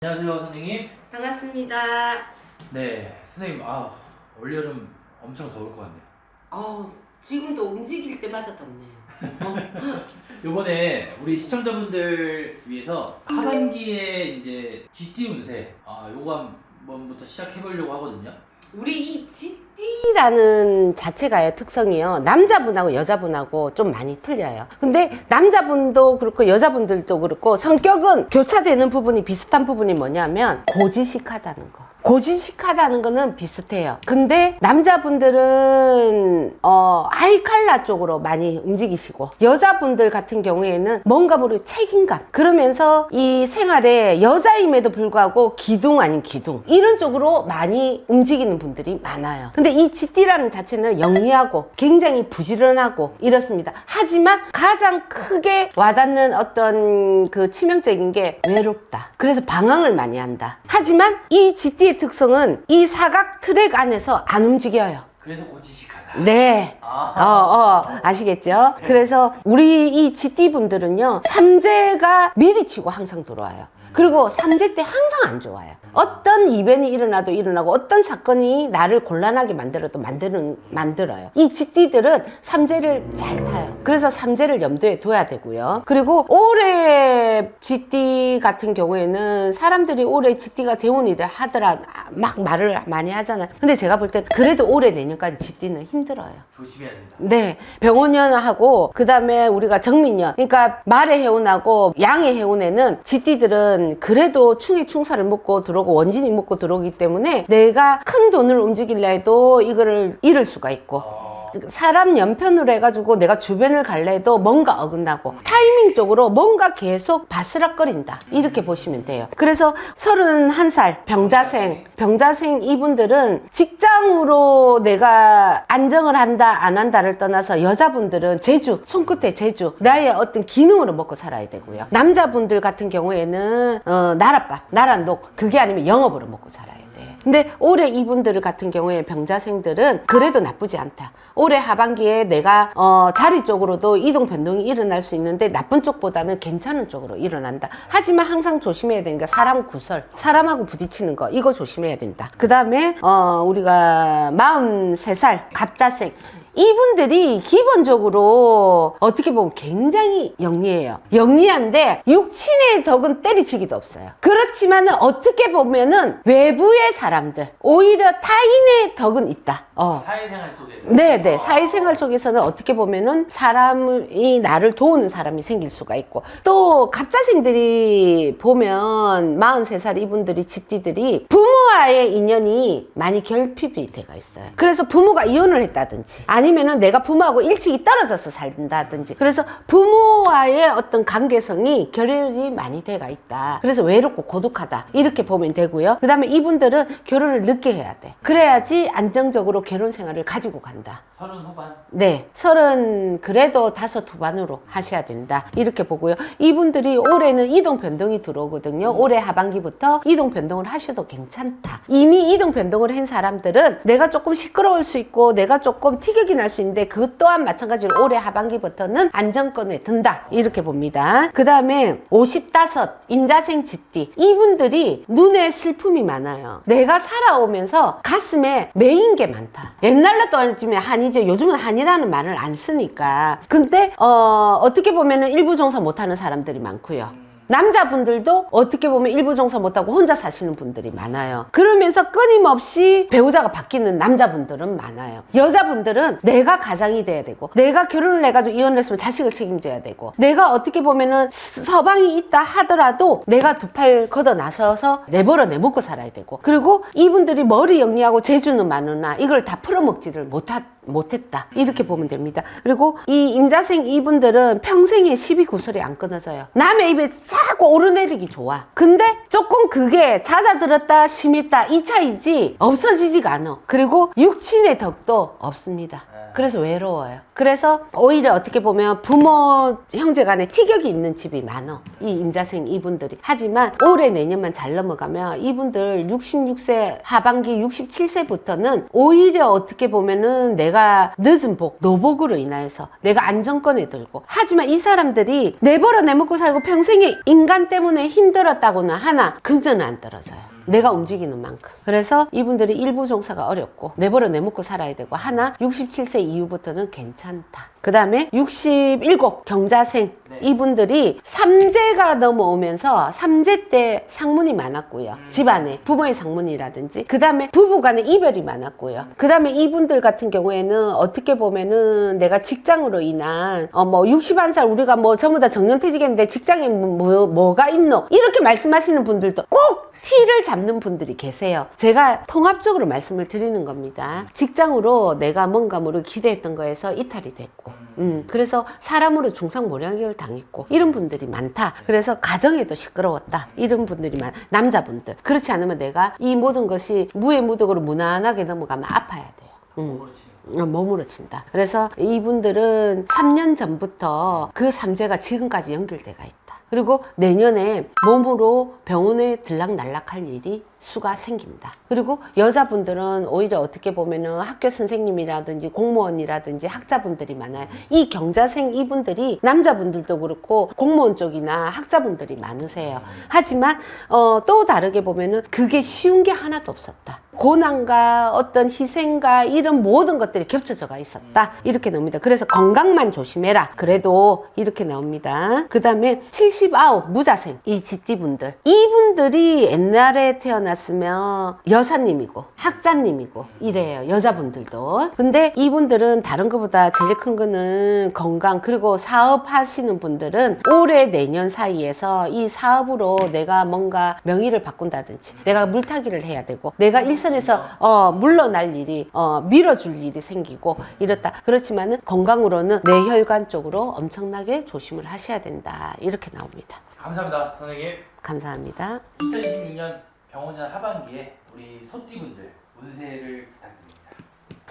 안녕하세요, 선생님. 반갑습니다. 네, 선생님, 올여름 엄청 더울 것 같네요. 지금도 움직일 때마다 덥네요. 요번에 우리 시청자분들 위해서 하반기에 이제 GT 운세, 요거 한번부터 시작해보려고 하거든요. 우리 이 GT라는 자체가요, 특성이요. 남자분하고 여자분하고 좀 많이 틀려요. 근데 남자분도 그렇고 여자분들도 그렇고 성격은 교차되는 부분이 비슷한 부분이 뭐냐면 고지식하다는 거. 고지식하다는 거는 비슷해요. 근데 남자분들은 하이칼라 쪽으로 많이 움직이시고 여자분들 같은 경우에는 뭔가 모르게 책임감, 그러면서 이 생활에 여자임에도 불구하고 기둥 아닌 기둥, 이런 쪽으로 많이 움직이는 분들이 많아요. 근데 이 GT라는 자체는 영리하고 굉장히 부지런하고 이렇습니다. 하지만 가장 크게 와닿는 어떤 그 치명적인 게 외롭다. 그래서 방황을 많이 한다. 하지만 이 GT의 특성은 이 사각 트랙 안에서 안 움직여요. 그래서 고지식하다. 네. 아시겠죠? 그래서 우리 이 GT 분들은요, 삼재가 미리 치고 항상 들어와요. 그리고 삼재 때 항상 안 좋아요. 어떤 이변이 일어나고 어떤 사건이 나를 곤란하게 만들어요. 이 GT들은 삼재를 잘 타요. 그래서 삼재를 염두에 둬야 되고요. 그리고 올해 GT 같은 경우에는 사람들이 올해 GT가 대운이다 하더라 막 말을 많이 하잖아요. 근데 제가 볼 땐 그래도 올해 내년까지 GT는 힘들어요. 조심해야 된다. 네. 병원년하고 그 다음에 우리가 정민년, 그러니까 말의 해운하고 양의 해운에는 GT들은 그래도 충이 충사를 먹고 들어오고 원진이 먹고 들어오기 때문에 내가 큰 돈을 움직이려 해도 이거를 잃을 수가 있고, 사람 연편으로 해가지고 내가 주변을 갈래 해도 뭔가 어긋나고 타이밍적으로 뭔가 계속 바스락거린다, 이렇게 보시면 돼요. 그래서 31살 병자생 이분들은 직장으로 내가 안정을 한다 안 한다를 떠나서 여자분들은 손끝에 재주, 나의 어떤 기능으로 먹고 살아야 되고요. 남자분들 같은 경우에는 나랏밥, 나랏녹, 그게 아니면 영업으로 먹고 살아요. 근데 올해 이분들 같은 경우에 병자생들은 그래도 나쁘지 않다. 올해 하반기에 내가 자리 쪽으로도 이동 변동이 일어날 수 있는데 나쁜 쪽보다는 괜찮은 쪽으로 일어난다. 하지만 항상 조심해야 되는 게 사람 구설, 사람하고 부딪히는 거, 이거 조심해야 된다. 그 다음에 우리가 43살 갑자생, 이분들이 기본적으로 어떻게 보면 굉장히 영리해요. 영리한데 육친의 덕은 때리치기도 없어요. 그렇지만 어떻게 보면은 외부의 사람들, 오히려 타인의 덕은 있다. 사회생활 속에서. 네네. 사회생활 속에서는 어떻게 보면은 사람이 나를 도우는 사람이 생길 수가 있고, 또 갑자생들이 보면 43살 이분들이 GT들이 부모와의 인연이 많이 결핍이 돼가 있어요. 그래서 부모가 이혼을 했다든지 아니면은 내가 부모하고 일찍이 떨어져서 살다든지, 그래서 부모와의 어떤 관계성이 결여이 많이 돼가 있다. 그래서 외롭고 고독하다, 이렇게 보면 되고요. 그 다음에 이분들은 결혼을 늦게 해야 돼. 그래야지 안정적으로 결혼 생활을 가지고 간다. 30 후반? 네, 그래도 5 후반으로 하셔야 된다, 이렇게 보고요. 이분들이 올해는 이동 변동이 들어오거든요. 올해 하반기부터 이동 변동을 하셔도 괜찮다. 이미 이동 변동을 한 사람들은 내가 조금 시끄러울 수 있고 내가 조금 티격이 날 수 있는데 그것 또한 마찬가지로 올해 하반기부터는 안정권에 든다, 이렇게 봅니다. 그 다음에 55 임자생 GT, 이분들이 눈에 슬픔이 많아요. 내가 살아오면서 가슴에 메인 게 많다. 옛날로 따지면 한이죠. 요즘은 한이라는 말을 안 쓰니까. 근데 어떻게 보면은 일부 종사 못하는 사람들이 많고요. 남자분들도 어떻게 보면 일부 종사 못하고 혼자 사시는 분들이 많아요. 그러면서 끊임없이 배우자가 바뀌는 남자분들은 많아요. 여자분들은 내가 가장이 돼야 되고, 내가 결혼을 해가지고 이혼을 했으면 자식을 책임져야 되고, 내가 어떻게 보면은 서방이 있다 하더라도 내가 두 팔 걷어 나서서 내먹고 살아야 되고, 그리고 이분들이 머리 영리하고 재주는 많으나 이걸 다 풀어먹지를 못했다, 이렇게 보면 됩니다. 그리고 이 임자생 이분들은 평생에 시비 구설이 안 끊어져요. 남의 입에 자꾸 오르내리기 좋아. 근데 조금 그게 잦아들었다 심했다 이 차이지 없어지지가 않아. 그리고 육친의 덕도 없습니다. 그래서 외로워요. 그래서 오히려 어떻게 보면 부모 형제 간에 티격이 있는 집이 많아. 이 임자생 이분들이. 하지만 올해 내년만 잘 넘어가면 이분들 66세 하반기 67세부터는 오히려 어떻게 보면은 내가 늦은 복, 노복으로 인하여서 내가 안정권에 들고, 하지만 이 사람들이 내버려 내먹고 살고 평생에 인간 때문에 힘들었다고는 하나 금전은 안 떨어져요. 내가 움직이는 만큼. 그래서 이분들이 일부 종사가 어렵고 내버려 내먹고 살아야 되고, 하나 67세 이후부터는 괜찮다. 그 다음에 67 경자생 네. 이분들이 삼재가 넘어오면서 삼재 때 상문이 많았고요. 집안에 부모의 상문이라든지, 그 다음에 부부간의 이별이 많았고요. 그 다음에 이분들 같은 경우에는 어떻게 보면은 내가 직장으로 인한 뭐 61살 우리가 뭐 전부 다 정년퇴직했는데 직장에 뭐가 있노 이렇게 말씀하시는 분들도 꼭 티를 잡는 분들이 계세요. 제가 통합적으로 말씀을 드리는 겁니다. 직장으로 내가 뭔가 모르게 기대했던 거에서 이탈이 됐고, 그래서 사람으로 중상모략을 당했고, 이런 분들이 많다. 그래서 가정에도 시끄러웠다. 이런 분들이 남자분들. 그렇지 않으면 내가 이 모든 것이 무해무득으로 무난하게 넘어가면 아파야 돼요. 몸으로 친다. 그래서 이분들은 3년 전부터 그 삼재가 지금까지 연결돼가 있다. 그리고 내년에 몸으로 병원에 들락날락할 일이 수가 생깁니다. 그리고 여자분들은 오히려 어떻게 보면은 학교 선생님이라든지 공무원이라든지 학자분들이 많아요. 이 경자생 이분들이 남자분들도 그렇고 공무원 쪽이나 학자분들이 많으세요. 하지만 또 다르게 보면은 그게 쉬운 게 하나도 없었다. 고난과 어떤 희생과 이런 모든 것들이 겹쳐져가 있었다. 이렇게 나옵니다. 그래서 건강만 조심해라. 그래도 이렇게 나옵니다. 그 다음에 79 무자생 이 지띠분들, 이분들이 옛날에 태어났으면 여사님이고 학자님이고 이래요. 여자분들도. 근데 이분들은 다른 것보다 제일 큰 거는 건강, 그리고 사업하시는 분들은 올해 내년 사이에서 이 사업으로 내가 뭔가 명의를 바꾼다든지, 내가 물타기를 해야 되고, 내가 일선에서 물러날 일이 밀어줄 일이 생기고 이렇다. 그렇지만은 건강으로는 뇌혈관 쪽으로 엄청나게 조심을 하셔야 된다. 이렇게 나옵니다. 감사합니다, 선생님. 감사합니다. 2026년 병원년 하반기에 우리 소띠분들 운세를 부탁드립니다.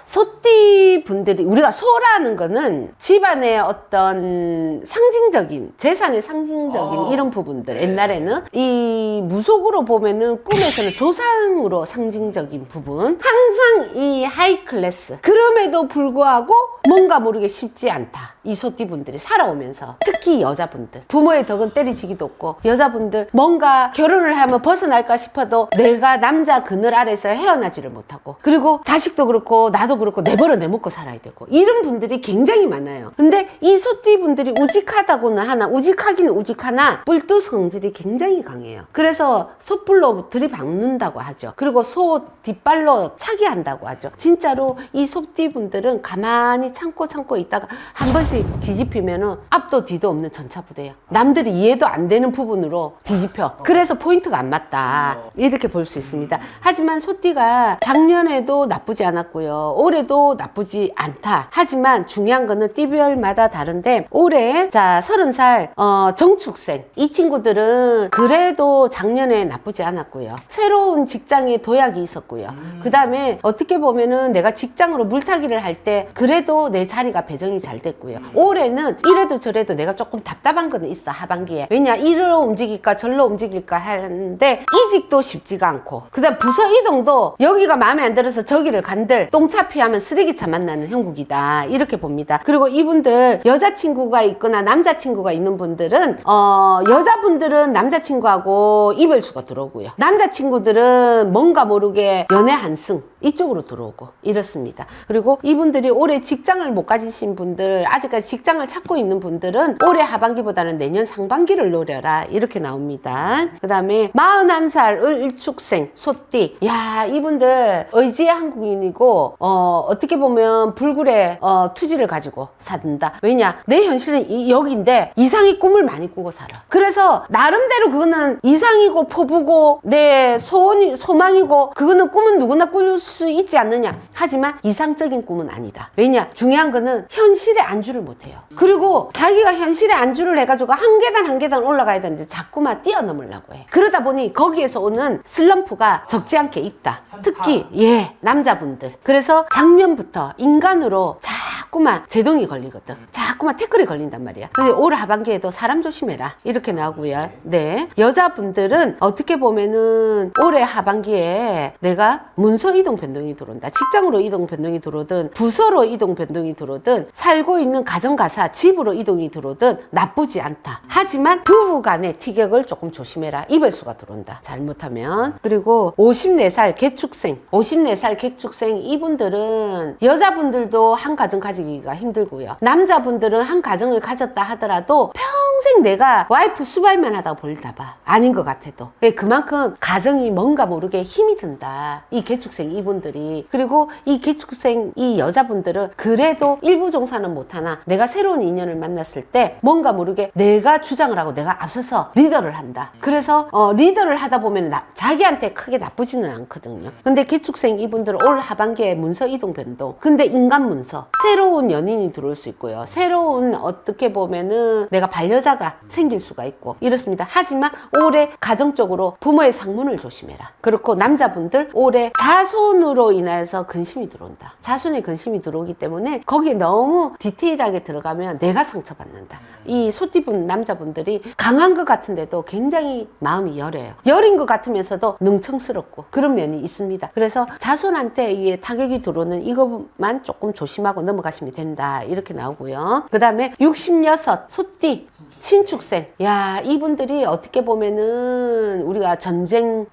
소띠 분들이, 우리가 소라는 거는 집안의 어떤 상징적인, 재산의 상징적인 이런 부분들, 네. 옛날에는 이 무속으로 보면은 꿈에서는 조상으로 상징적인 부분, 항상 이 하이 클래스, 그럼에도 불구하고 뭔가 모르게 쉽지 않다. 이 소띠 분들이 살아오면서, 특히 여자분들 부모의 덕은 때리지기도 없고, 여자분들 뭔가 결혼을 하면 벗어날까 싶어도 내가 남자 그늘 아래서 헤어나지를 못하고, 그리고 자식도 그렇고 나도 그렇고 내버려 내먹고 살아야 되고, 이런 분들이 굉장히 많아요. 근데 이 소띠 분들이 우직하다고는 하나, 우직하기는 우직하나 뿔두 성질이 굉장히 강해요. 그래서 소뿔로 들이박는다고 하죠. 그리고 소 뒷발로 차기 한다고 하죠. 진짜로 이 소띠 분들은 가만히 참고 있다가 한 번씩 뒤집히면은 앞도 뒤도 없는 전차부대야. 남들이 이해도 안 되는 부분으로 뒤집혀. 그래서 포인트가 안 맞다. 이렇게 볼 수 있습니다. 하지만 소띠가 작년에도 나쁘지 않았고요. 올해도 나쁘지 않다. 하지만 중요한 거는 띠별마다 다른데, 올해 자 30살 정축생 이 친구들은 그래도 작년에 나쁘지 않았고요. 새로운 직장에 도약이 있었고요. 그 다음에 어떻게 보면은 내가 직장으로 물타기를 할 때 그래도 내 자리가 배정이 잘 됐고요. 올해는 이래도 저래도 내가 조금 답답한 거는 있어. 하반기에. 왜냐, 이리로 움직일까 절로 움직일까 하는데 이직도 쉽지가 않고, 그 다음 부서 이동도 여기가 마음에 안 들어서 저기를 간들 똥차피하면 쓰레기차 만나는 형국이다. 이렇게 봅니다. 그리고 이분들 여자친구가 있거나 남자친구가 있는 분들은 여자분들은 남자친구하고 이별수가 들어오고요. 남자친구들은 뭔가 모르게 연애 한승 이쪽으로 들어오고 이렇습니다. 그리고 이분들이 올해 직장을 못 가지신 분들, 아직까지 직장을 찾고 있는 분들은 올해 하반기보다는 내년 상반기를 노려라. 이렇게 나옵니다. 그 다음에 41살 을축생 소띠. 야, 이분들 의지의 한국인이고 어떻게 보면 불굴의 투지를 가지고 산다. 왜냐, 내 현실은 여기인데 이상의 꿈을 많이 꾸고 살아. 그래서 나름대로 그거는 이상이고 포부고 내 소망이고, 그거는 꿈은 누구나 꿀 수 있지 않느냐. 하지만 이상적인 꿈은 아니다. 왜냐, 중요한 거는 현실에 안주를 못해요. 그리고 자기가 현실에 안주를 해가지고 한 계단 올라가야 되는데 자꾸만 뛰어넘으려고 해. 그러다 보니 거기에서 오는 슬럼프가 적지 않게 있다. 특히 남자분들. 그래서 작년부터 인간으로 잘 자꾸만 제동이 걸리거든. 자꾸만 태클이 걸린단 말이야. 근데 올 하반기에도 사람 조심해라. 이렇게 나오고요. 네. 여자분들은 어떻게 보면은 올해 하반기에 내가 문서 이동 변동이 들어온다. 직장으로 이동 변동이 들어오든 부서로 이동 변동이 들어오든 살고 있는 가정가사 집으로 이동이 들어오든 나쁘지 않다. 하지만 부부 간의 티격을 조금 조심해라. 이별수가 들어온다. 잘못하면. 그리고 54살 개축생 이분들은 여자분들도 한 가정 가지기가 힘들고요. 남자분들은 한 가정을 가졌다 하더라도 평생 내가 와이프 수발만 하다 볼다 봐. 아닌 것 같아도. 그만큼 가정이 뭔가 모르게 힘이 든다. 이 개축생 이분들이. 그리고 이 개축생 이 여자분들은 그래도 일부 종사는 못하나 내가 새로운 인연을 만났을 때 뭔가 모르게 내가 주장을 하고 내가 앞서서 리더를 한다. 그래서 리더를 하다 보면 자기한테 크게 나쁘지는 않거든요. 근데 개축생 이분들은 올 하반기에 문서 이동 변동. 근데 인간 문서. 새로운 연인이 들어올 수 있고요. 새로운 어떻게 보면은 내가 반려자가 생길 수가 있고 이렇습니다. 하지만 올해 가정적으로 부모의 상문을 조심해라. 그렇고 남자분들 올해 자손으로 인해서 근심이 들어온다. 자손의 근심이 들어오기 때문에 거기에 너무 디테일하게 들어가면 내가 상처받는다. 이 소띠분 남자분들이 강한 것 같은데도 굉장히 마음이 여려요. 여린 것 같으면서도 능청스럽고 그런 면이 있습니다. 그래서 자손한테 이게 타격이 들어오는 이것만 조금 조심하고 넘어가시면 된다. 이렇게 나오고요. 그 다음에 66 소띠 신축생. 야, 이분들이 어떻게 보면은 우리가 전쟁이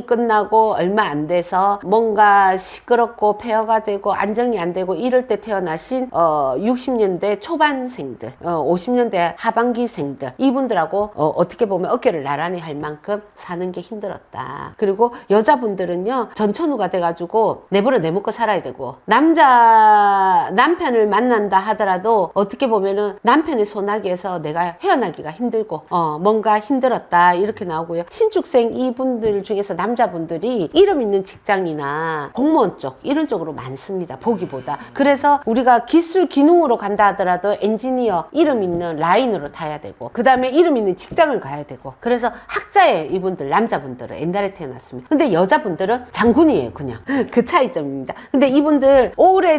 끝나고 얼마 안 돼서 뭔가 시끄럽고 폐허가 되고 안정이 안 되고 이럴 때 태어나신 60년대 초반생들, 50년대 하반기생들 이분들하고 어떻게 보면 어깨를 나란히 할 만큼 사는 게 힘들었다. 그리고 여자분들은요 전천후가 돼가지고 내버려 내먹고 살아야 되고 남편을 만난다 하더라도 어떻게 보면은 남편의 소나기에서 내가 헤어나기가 힘들고 뭔가 힘들었다 이렇게 나오고요. 신축생 이분들 중에서 남자분들이 이름 있는 직장이나 공무원 쪽 이런 쪽으로 많습니다. 보기보다. 그래서 우리가 기술 기능으로 간다 하더라도 엔지니어 이름 있는 라인으로 타야 되고 그 다음에 이름 있는 직장을 가야 되고 그래서 학자의 이분들 남자분들은 옛날에 태어났습니다. 근데 여자분들은 장군이에요. 그냥 그 차이점입니다. 근데 이분들 올해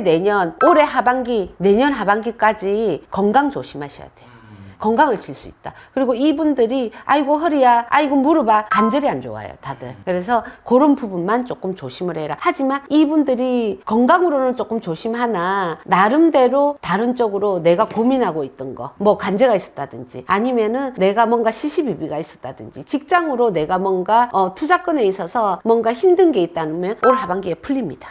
하반기 내년 하반기까지 건강 조심하셔야 돼요. 건강을 칠 수 있다. 그리고 이분들이 아이고 허리야 아이고 무릎아 관절이 안 좋아요 다들. 그래서 그런 부분만 조금 조심을 해라. 하지만 이분들이 건강으로는 조금 조심하나 나름대로 다른 쪽으로 내가 고민하고 있던 거 뭐 관제가 있었다든지 아니면은 내가 뭔가 시시비비가 있었다든지 직장으로 내가 뭔가 투자건에 있어서 뭔가 힘든 게 있다면 올 하반기에 풀립니다.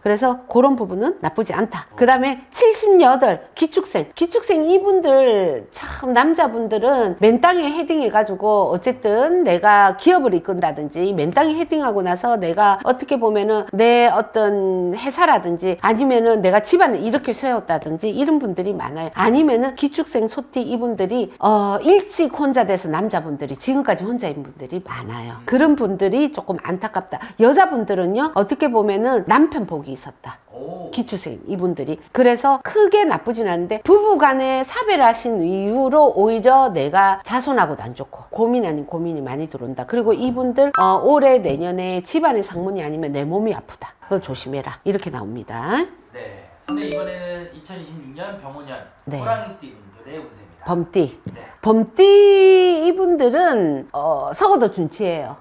그래서 그런 부분은 나쁘지 않다. 그 다음에 78 기축생 이분들 참 남자분들은 맨땅에 헤딩해가지고 어쨌든 내가 기업을 이끈다든지 맨땅에 헤딩하고 나서 내가 어떻게 보면은 내 어떤 회사라든지 아니면은 내가 집안을 이렇게 세웠다든지 이런 분들이 많아요. 아니면은 기축생 소띠 이분들이 일찍 혼자 돼서 남자분들이 지금까지 혼자인 분들이 많아요. 그런 분들이 조금 안타깝다. 여자분들은요 어떻게 보면은 남편 복이 있었다. 기축생 이분들이. 그래서 크게 나쁘진 않은데 부부간에 사별하신 이후로 오히려 내가 자손하고도 안 좋고 고민 아닌 고민이 많이 들어온다. 그리고 이분들 올해 내년에 집안의 상문이 아니면 내 몸이 아프다. 그거 조심해라. 이렇게 나옵니다. 네. 근데 이번에는 2026년 병호년 네. 호랑이띠 분들의 운세입니다. 범띠. 네. 범띠 이분들은 서거도 준치예요.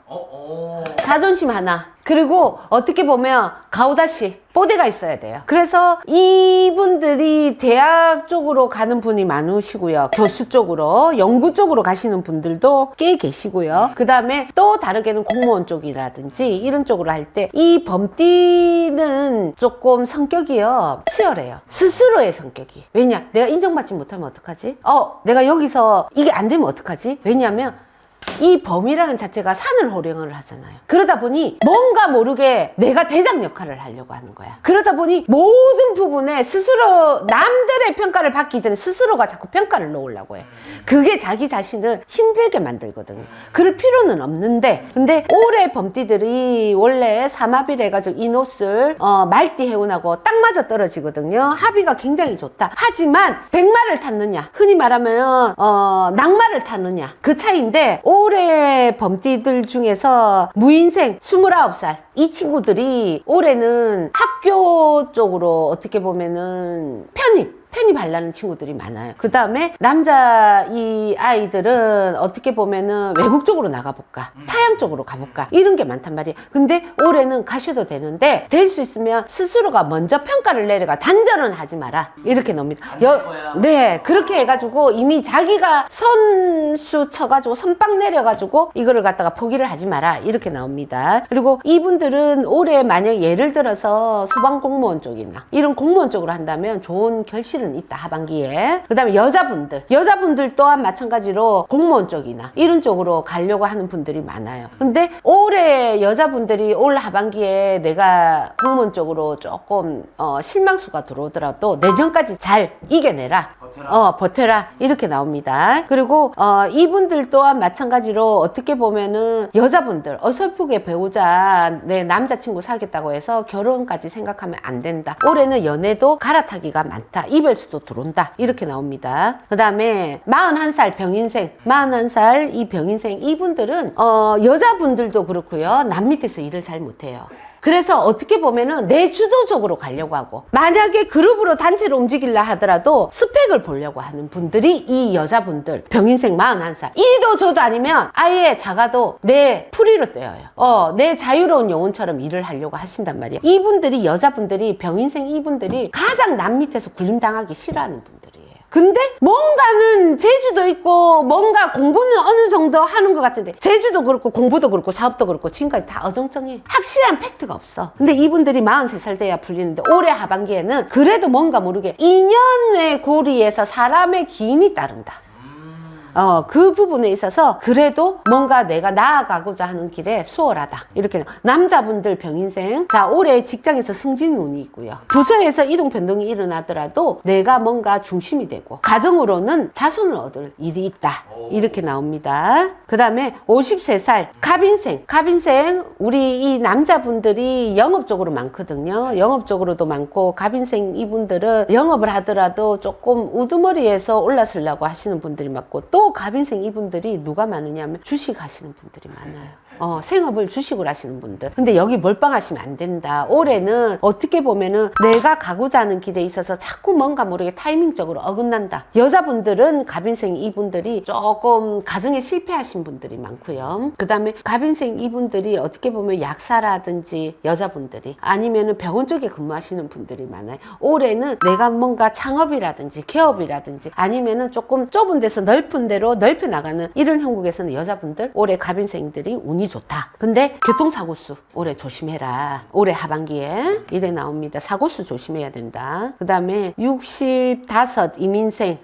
자존심 하나. 그리고 어떻게 보면 가오다시 뽀대가 있어야 돼요. 그래서 이분들이 대학 쪽으로 가는 분이 많으시고요. 교수 쪽으로 연구 쪽으로 가시는 분들도 꽤 계시고요. 그 다음에 또 다르게는 공무원 쪽이라든지 이런 쪽으로 할 때 이 범띠는 조금 성격이요 치열해요. 스스로의 성격이. 왜냐? 내가 인정받지 못하면 어떡하지? 내가 여기서 이게 안 되면 어떡하지? 왜냐면 이 범이라는 자체가 산을 호령을 하잖아요. 그러다 보니 뭔가 모르게 내가 대장 역할을 하려고 하는 거야. 그러다 보니 모든 부분에 스스로 남들의 평가를 받기 전에 스스로가 자꾸 평가를 놓으려고 해. 그게 자기 자신을 힘들게 만들거든요. 그럴 필요는 없는데 근데 올해 범띠들이 원래 삼합이라 해가지고 이 노슬 말띠 해운하고 딱 맞아 떨어지거든요. 합의가 굉장히 좋다. 하지만 백마를 탔느냐 흔히 말하면 낙마를 탔느냐 그 차이인데 올해 범띠들 중에서 무인생 29살 이 친구들이 올해는 학교 쪽으로 어떻게 보면은 편입하려는 친구들이 많아요. 그 다음에 남자 이 아이들은 어떻게 보면은 외국 쪽으로 나가볼까, 타양 쪽으로 가볼까, 이런 게 많단 말이에요. 근데 올해는 가셔도 되는데 될 수 있으면 스스로가 먼저 평가를 내려가. 단절은 하지 마라, 이렇게 나옵니다. 네, 그렇게 해가지고 이미 자기가 선수 쳐가지고 선빵 내려가지고 이거를 갖다가 포기를 하지 마라, 이렇게 나옵니다. 그리고 이분들은 올해 만약 예를 들어서 소방공무원 쪽이나 이런 공무원 쪽으로 한다면 좋은 결실은 있다, 하반기에. 그 다음에 여자분들 또한 마찬가지로 공무원 쪽이나 이런 쪽으로 가려고 하는 분들이 많아요. 근데 올해 여자분들이 올 하반기에 내가 공무원 쪽으로 조금 실망수가 들어오더라도 내년까지 잘 이겨내라, 버텨라, 이렇게 나옵니다. 그리고 이분들 또한 마찬가지로 어떻게 보면은 여자분들 어설프게 배우자, 내 남자친구 사겠다고 해서 결혼까지 생각하면 안 된다. 올해는 연애도 갈아타기가 많다, 이별수도 들어온다, 이렇게 나옵니다. 그 다음에 41살 병인생, 41살 이 병인생, 이분들은 여자분들도 그렇고요, 남 밑에서 일을 잘 못해요. 그래서 어떻게 보면은 내주도적으로 가려고 하고, 만약에 그룹으로 단체로 움직이려 하더라도 스펙을 보려고 하는 분들이 이 여자분들, 병인생 41살. 이도 저도 아니면 아예 작아도 내 프리로 뛰어요. 내 자유로운 영혼처럼 일을 하려고 하신단 말이에요. 이분들이, 여자분들이, 병인생 이분들이 가장 남 밑에서 굴림당하기 싫어하는 분들이에요. 근데 뭔가는 재주도 있고 뭔가 공부는 어느 정도 하는 것 같은데, 재주도 그렇고 공부도 그렇고 사업도 그렇고 지금까지 다 어정쩡해. 확실한 팩트가 없어. 근데 이분들이 43살 돼야 풀리는데 올해 하반기에는 그래도 뭔가 모르게 인연의 고리에서 사람의 기인이 따른다. 그 부분에 있어서 그래도 뭔가 내가 나아가고자 하는 길에 수월하다, 이렇게. 남자분들 병인생, 자, 올해 직장에서 승진 운이 있고요, 부서에서 이동 변동이 일어나더라도 내가 뭔가 중심이 되고, 가정으로는 자손을 얻을 일이 있다, 이렇게 나옵니다. 그 다음에 53살 갑인생, 우리 이 남자분들이 영업적으로 많거든요. 영업적으로도 많고, 갑인생 이분들은 영업을 하더라도 조금 우두머리에서 올라서려고 하시는 분들이 많고, 또 갑인생 이분들이 누가 많으냐면 주식 하시는 분들이 많아요. 생업을 주식으로 하시는 분들. 근데 여기 몰빵하시면 안 된다. 올해는 어떻게 보면은 내가 가고자 하는 길에 있어서 자꾸 뭔가 모르게 타이밍적으로 어긋난다. 여자분들은 갑인생 이분들이 조금 가정에 실패하신 분들이 많고요. 그 다음에 갑인생 이분들이 어떻게 보면 약사라든지 여자분들이, 아니면은 병원 쪽에 근무하시는 분들이 많아요. 올해는 내가 뭔가 창업이라든지 개업이라든지 아니면은 조금 좁은 데서 넓은 데로 넓혀 나가는 이런 형국에서는 여자분들, 올해 갑인생들이 운이 좋다. 근데 교통사고수 올해 조심해라. 올해 하반기에 이래 나옵니다. 사고수 조심해야 된다. 그 다음에 65 이민생,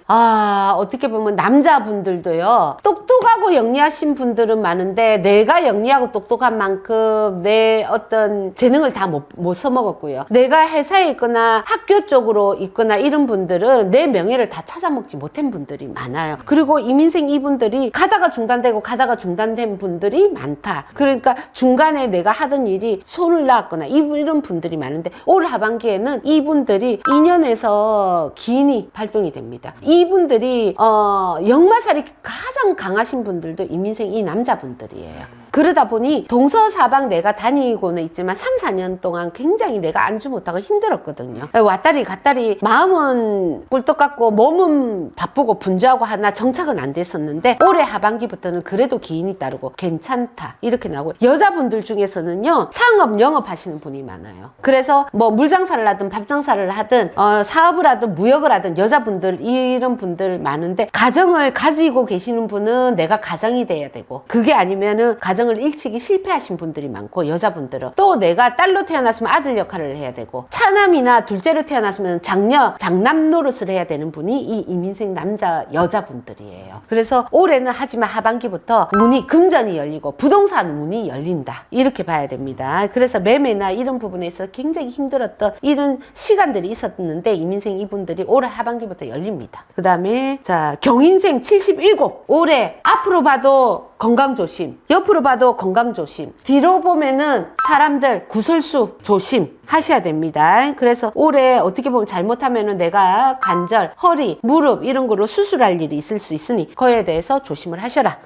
어떻게 보면 남자분들도요, 똑똑하고 영리하신 분들은 많은데 내가 영리하고 똑똑한 만큼 내 어떤 재능을 다 못 써먹었고요, 내가 회사에 있거나 학교 쪽으로 있거나 이런 분들은 내 명예를 다 찾아먹지 못한 분들이 많아요. 그리고 이민생 이분들이 가다가 중단된 분들이 많다. 그러니까 중간에 내가 하던 일이 손을 놨거나 이런 분들이 많은데, 올 하반기에는 이분들이 인연에서 기인이 발동이 됩니다. 이분들이 역마살이 가장 강하신 분들도 이민생 이 남자분들이에요. 그러다 보니 동서사방 내가 다니고는 있지만 3, 4년 동안 굉장히 내가 안주 못하고 힘들었거든요. 왔다리 갔다리, 마음은 꿀떡 같고 몸은 바쁘고 분주하고 하나 정착은 안 됐었는데, 올해 하반기부터는 그래도 기인이 따르고 괜찮다, 이렇게 나오고. 여자분들 중에서는요, 상업 영업하시는 분이 많아요. 그래서 뭐 물장사를 하든 밥장사를 하든 사업을 하든 무역을 하든 여자분들, 이런 분들 많은데, 가정을 가지고 계시는 분은 내가 가정이 돼야 되고, 그게 아니면은 가정을 일찍이 실패하신 분들이 많고, 여자분들은 또 내가 딸로 태어났으면 아들 역할을 해야 되고, 차남이나 둘째로 태어났으면 장남 노릇을 해야 되는 분이 이 이민생 여자분들이에요. 그래서 올해는 하지만 하반기부터 문이, 금전이 열리고 부동산 문이 열린다, 이렇게 봐야 됩니다. 그래서 매매나 이런 부분에서 굉장히 힘들었던 이런 시간들이 있었는데, 이민생 이분들이 올해 하반기부터 열립니다. 그 다음에 자, 경인생 77, 올해 앞으로 봐도 건강 조심, 옆으로 봐도 건강 조심, 뒤로 보면은 사람들 구설수 조심 하셔야 됩니다. 그래서 올해 어떻게 보면 잘못하면은 내가 관절, 허리, 무릎 이런 거로 수술할 일이 있을 수 있으니 그거에 대해서 조심을 하셔라.